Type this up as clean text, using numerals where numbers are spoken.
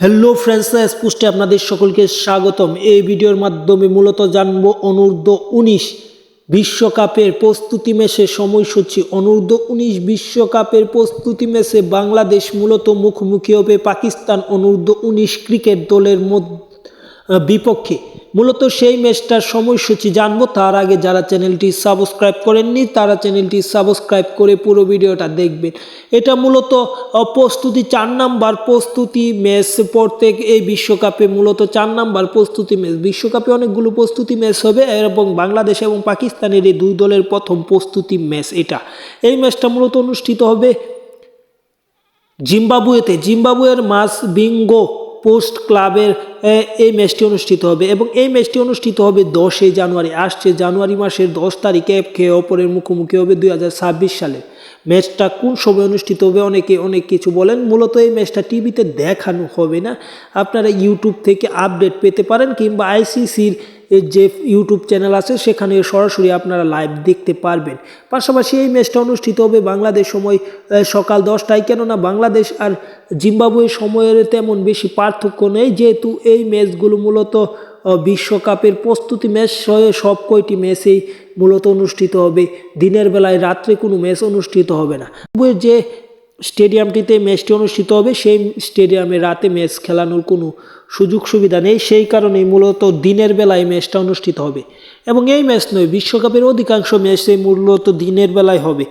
Hello friends, পোস্টে আপনাদের সকলকে স্বাগতম। এই ভিডিওর মাধ্যমে মূলত জানবো অনূর্ধ্ব-19 বিশ্বকাপের প্রস্তুতি ম্যাচের সময়সূচি। অনূর্ধ্ব-19 বিশ্বকাপের প্রস্তুতি ম্যাচে বাংলাদেশ মূলত মুখোমুখি হবে পাকিস্তান অনূর্ধ্ব-19 ক্রিকেট দলের বিপক্ষে। মূলত সেই ম্যাচটার সময়সূচি জানবো। তার আগে যারা চ্যানেলটি সাবস্ক্রাইব করেননি তারা চ্যানেলটি সাবস্ক্রাইব করে পুরো ভিডিওটা দেখবেন। এটা মূলত প্রস্তুতি 4 নাম্বার প্রস্তুতি ম্যাচ। প্রত্যেক এই বিশ্বকাপে মূলত 4 নাম্বার প্রস্তুতি ম্যাচ। বিশ্বকাপে অনেকগুলো প্রস্তুতি ম্যাচ হবে এবং বাংলাদেশ এবং পাকিস্তানের এই দুই দলের প্রথম প্রস্তুতি ম্যাচ এটা। এই ম্যাচটা মূলত অনুষ্ঠিত হবে জিম্বাবুয়েতে। জিম্বাবুয়ের মাসবিঙ্গো পোস্ট ক্লাবের এই ম্যাচটি অনুষ্ঠিত হবে এবং এই ম্যাচটি অনুষ্ঠিত হবে 10 জানুয়ারি। আসছে জানুয়ারি মাসের 10 তারিখে একে অপরের মুখোমুখি হবে 2026 সালে। ম্যাচটা কোন সময় অনুষ্ঠিত হবে অনেকে অনেক কিছু বলেন। মূলত এই ম্যাচটা টিভিতে দেখানো হবে না, আপনারা ইউটিউব থেকে আপডেট পেতে পারেন কিংবা আইসিসির যে ইউটিউব চ্যানেল আছে সেখানে সরাসরি আপনারা লাইভ দেখতে পারবেন। পাশাপাশি এই ম্যাচটা অনুষ্ঠিত হবে বাংলাদেশ সময় সকাল 10টায়। কেননা বাংলাদেশ আর জিম্বাবুয়ে সময়ের তেমন বেশি পার্থক্য নেই, যেহেতু এই ম্যাচগুলো মূলত বিশ্বকাপের প্রস্তুতি ম্যাচ। সব কয়টি ম্যাচেই মূলত অনুষ্ঠিত হবে দিনের বেলায়, রাত্রে কোনো ম্যাচ অনুষ্ঠিত হবে না। যে স্টেডিয়ামটিতে ম্যাচটি অনুষ্ঠিত হবে সেই স্টেডিয়ামে রাতে ম্যাচ খেলানোর কোনো সুযোগ সুবিধা নেই, সেই কারণেই মূলত দিনের বেলায় ম্যাচটা অনুষ্ঠিত হবে। এবং এই ম্যাচ নয়, বিশ্বকাপের অধিকাংশ ম্যাচে মূলত দিনের বেলায় হবে।